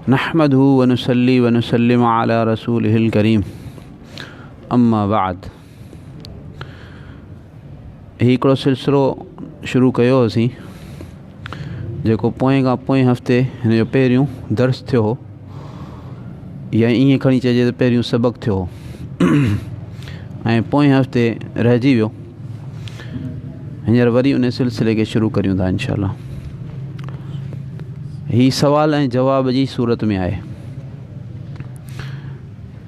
नहमदहु व नुसल्ली व नुसल्लिमु अला रसूलिहिल करीम अम्मा बाद। हिकिड़ो सिलसिलो शुरू कयो हुसीं जेको पोएं खां पोएं हफ़्ते हिन जो पहिरियों दर्स थियो हो, या ईअं खणी चइजे त पहिरियों सबक़ु थियो हो ऐं पोएं हफ़्ते रहिजी वियो। हींअर वरी उन सिलसिले खे शुरू करियूं था इंशाअल्लाह। ही सवाल ऐं जवाब जी सूरत में आहे।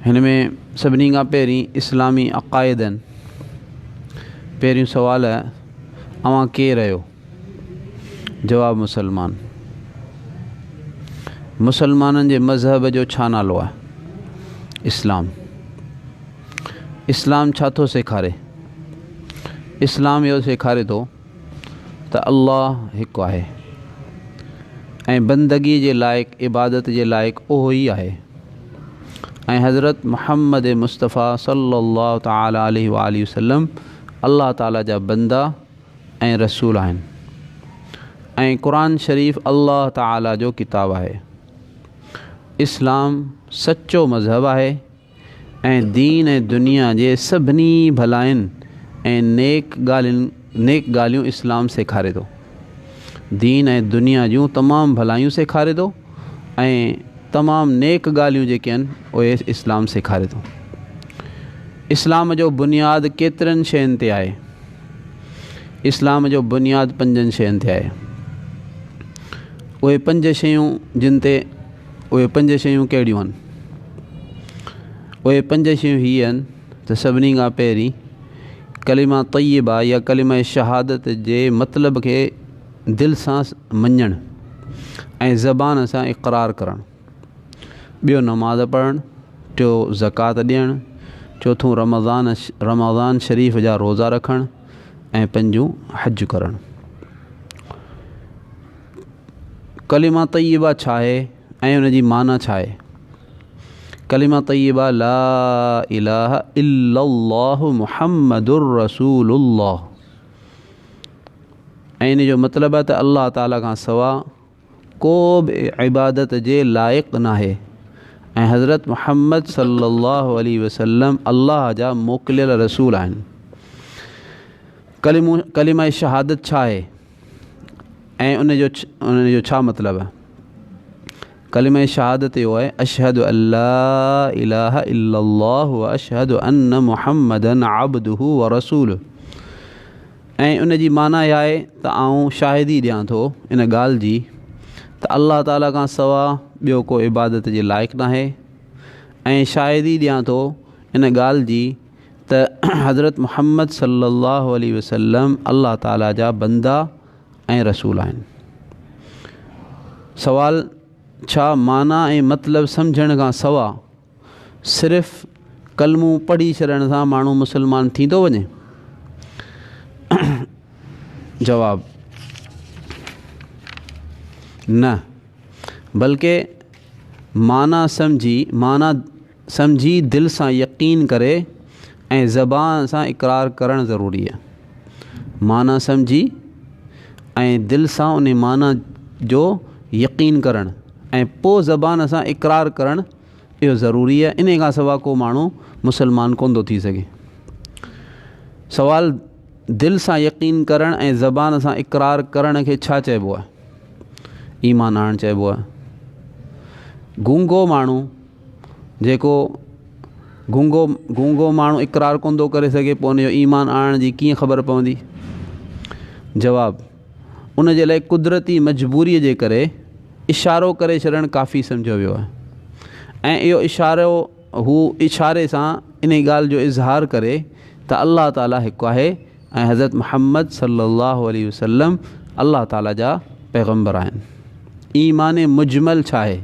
हिन में सभिनी खां पहिरीं इस्लामी अक़ाइद आहिनि। पहिरियों सवाल आहे, अवां केरु आहियो? जवाब, मुसलमान। मुसलमाननि जे मज़हब जो छा नालो आहे? इस्लाम। इस्लाम छा थो सेखारे? इस्लाम इहो सेखारे थो त अल्लाह हिकु आहे ऐं बंदगी जे लाइक़ु, इबादत जे लाइक़ु उहो ई आहे, ऐं हज़रत मुहम्मद मुस्तफ़ा सल्लल्लाहु तआला अलैहि वालैहि वसल्लम अल्लाह ताला जा बंदा ऐं रसूल आहिनि, ऐं क़ुरान शरीफ़ अल्लाह ताला जो किताब आहे। इस्लाम सचो मज़हब आहे ऐं दीन ऐं दुनिया जे सभिनी भलाइनि ऐं नेक ॻाल्हियूं इस्लाम सेखारे थो। दीन ऐं दुनिया जूं तमामु भलायूं सेखारे थो ऐं तमामु नेक ॻाल्हियूं जेके आहिनि उहे इस्लाम सेखारे थो। इस्लाम जो बुनियादु केतिरनि शयुनि ते आहे? इस्लाम जो बुनियादु 5 शयुनि ते आहे। उहे 5 शयूं कहिड़ियूं आहिनि? उहे 5 शयूं हीअ आहिनि त सभिनी खां पहिरीं कलिमा तय्यबा या कलिमा शहादत जे मतिलब खे दिलि सां मञणु ऐं ज़बान सां इक़रार करणु। ॿियो, नमाज़ पढ़णु। टियों, ज़कात ॾियणु। चौथों, रमज़ान शरीफ़ जा रोज़ा रखणु ऐं 5 हज करणु। कलिमा तय्यबा छा आहे ऐं उन जी माना छा आहे? कलिमा तय्यबा ला इलाहा इल्लल्लाहु मुहम्मदुर रसूलुल्लाह, ऐं इन जो मतिलबु आहे त अल्लाह ताला खां सवा को बि इबादत जे लाइक़ु नाहे ऐं हज़रत मुहम्मद सल्लल्लाहु अलैहि वसल्लम अल्लाह जा मोकिलियल रसूल आहिनि। कलिमा शहादत छा आहे ऐं उन जो छा मतिलबु आहे? कलिमा शहादत इहो आहे, अशहदु अल्ला इलाहा इल्लल्लाह व अशहदु अन्न मुहम्मदन अब्दुहु व रसूलुहु। ऐं उन जी माना इहा आहे त आउं शाहिदी ॾियां थो इन ॻाल्हि जी त अल्लाह ताला खां सवा ॿियो को इबादत जे लाइक़ु नाहे, ऐं शाहिदी ॾियां थो इन ॻाल्हि जी त हज़रत मुहम्मद सल्लल्लाहु अलैहि वसल्लम अल्लाह ताला जा बंदा ऐं रसूल आहिनि। सवाल, छा माना ऐं मतिलबु सम्झण खां सवा सिर्फ़ु कलमूं पढ़ी छॾण सां माण्हू मुसलमान थी थो वञे? जवाब, न, बल्कि माना सम्झी दिलि सां यकीन करे ऐं ज़बान सां इक़रार करणु ज़रूरी आहे। माना सम्झी ऐं दिलि सां उन माना जो यकीन करणु ऐं पोइ ज़बान सां इक़रार करणु इहो ज़रूरी आहे। इन खां सवा को माण्हू मुसलमान कोन थो थी सघे। सवाल, दिलि सां यकीन करणु ऐं ज़बान सां इक़रार करण खे छा चइबो आहे? ईमान आणणु चइबो आहे। गूंगो माण्हू जेको गूंगो माण्हू इक़रार कोन थो करे सघे, पोइ उनजो ईमान आणण जी कीअं ख़बर पवंदी? जवाब, उन जे लाइ कुदरती मजबूरीअ जे करे इशारो करे छॾणु काफ़ी सम्झो वियो आहे, ऐं इहो इशारे सां इन ॻाल्हि जो इज़हार करे त अल्लाह ताला हिकु आहे ऐं हज़रत मुहम्मद सल्लल्लाहु अलैहि वसल्लम अल्लाह ताला जा पैगम्बर आहिनि। ईमान मुजमल छा आहे?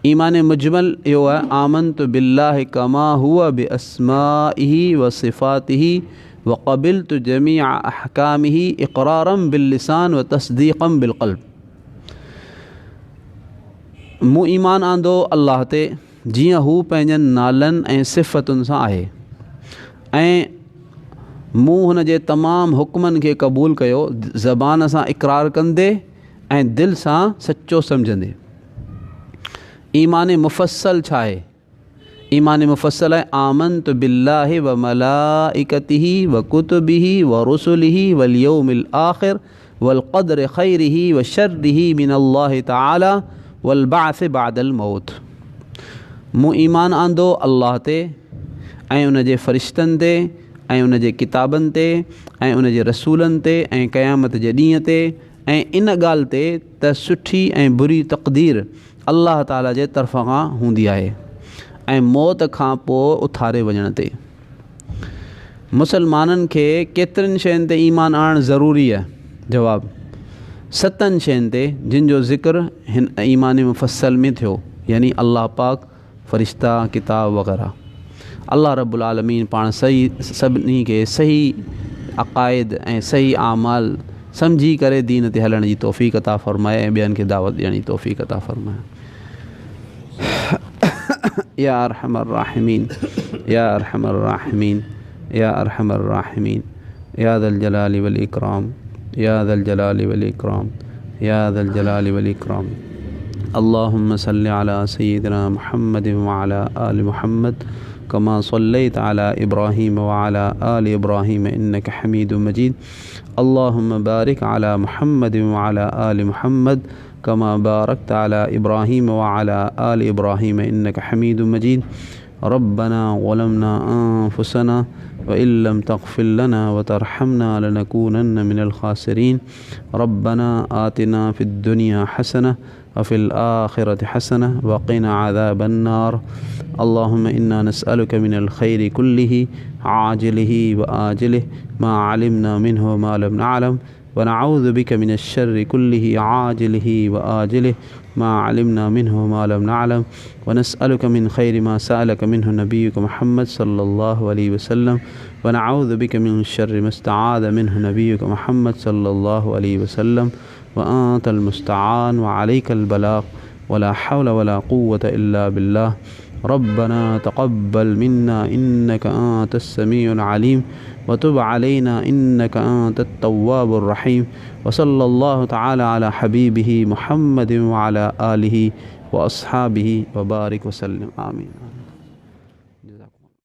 ईमान मुजमल इहो आहे, आमनतु बिल्लाहि कमा हुआ बि अस्माइही व सिफ़ातिही व क़बिलतु जमीअ अहकामिही इक़रारम बिल लिसान व तस्दीक़म बिल क़ल्ब। मूं ईमान आंदो अल्लाह ते जीअं हू पंहिंजनि नालनि ऐं सिफ़तुनि सां आहे, ऐं मूं हुन जे तमामु हुक्मनि खे क़बूल कयो ज़बान सां इक़रार कंदे ऐं दिलि सां सचो सम्झंदे। ईमान मुफ़स्सल छा आहे? ईमान मुफ़स्सल आहे आमनतु बिल्लाहि व मलाइकतिही व कुतुबिही व रुसुलिही वल यौमिल आख़िर वल क़द्र ख़ैरिही व शर्रिही मिनल्लाहि तआला वल बाअस बादल मौत। मूं ईमान आंदो अल्लाह ते ऐं उन जे फ़रिश्तनि ते ऐं उन जे किताबनि ते ऐं उन जे रसूलनि ते ऐं क़यामत जे ॾींहं ते ऐं इन ॻाल्हि ते त सुठी ऐं बुरी तक़दीर अल्लाह ताला जे तरफ़ां खां हूंदी आहे ऐं मौत खां पोइ उथारे वञण ते। मुसलमाननि खे केतिरनि शयुनि ते ईमान आणणु ज़रूरी आहे? जवाबु 7 शयुनि ते जिन जो ज़िक्र हिन ईमान मुफ़स्सल में थियो, यानी अल्लाह पाक, फ़रिश्ता, किताब वग़ैरह। अल्लाह रब्बुल आलमीन पाण सभिनी खे सही अक़ाइद ऐं सही आमाल सम्झी करे दीन ते हलण जी तौफ़ीक़ अता फ़रमाए ऐं ॿियनि खे दावत ॾियण जी तौफ़ीक़ अता फ़रमाए। या अरहमर राहिमीन, या अरहमर राहिमीन, या अरहमर राहिमीन, या ज़ल जलाली वल इकराम, या ज़ल जलाली वल इकराम, या ज़ल जलाली वल इकराम। अल्लाहुम्मा सल्लि अला सय्यिदिना मुहम्मद व अला आलि मुहम्मद कमा सल्लैत अला इब्राहीम व अला आलि इब्राहीम इन्नका हमीदुम मजीद। अल्लाहुम्मा बारिक अला मुहम्मद व अला आलि मुहम्मद कमा बारकत अला इब्राहीम व अला आलि इब्राहीम इन्नका हमीदुम मजीद। रब्बना ज़लमना अनफुसना व इल्लम तग़फिर लना व तरहमना लनकूनन्न मिनल ख़ासिरीन। रब्बना आतिना फ़िद दुनिया हसनह व फ़िल आखिरति हसनह व क़िना अज़ाबन नार। अल्लाहुम्मा इन्ना नस्अलुका मिनल खैरि कुल्लिहि आजिलिहि व आजिलिहि मा अलिमना मिन्हु व मा लम नअलम व नऊज़ु बिका मिनश शर्रि कुल्लिहि आजिलिहि व आजिलिहि मा अलिमना मिन्हु व मा लम नअलम व नस्अलुका मिन खैरि मा सअलका मिन्हु नबियुका मुहम्मद सल्लल्लाहु अलैहि वसल्लम व नऊज़ु बिका मिन शर्रि मा इस्तआज़ मिन्हु नबियुका मुहम्मद सल्लल्लाहु अलैहि वसल्लम व अंतल मुस्तआन व अलैकल बलाग व ला हौला व ला कुव्वता इल्ला बिल्लाह। रब्बना तक़ब्बल मिन्ना इन्नका अंतस समीउल अलीम व तुब अलैना इन्नका अंतत तव्वाबुर रहीम। व सल्लल्लाहु तआला अला हबीबिही मुहम्मद व अला आलिहि व अस्हाबिही व बारिक व सल्लिम। आमीन।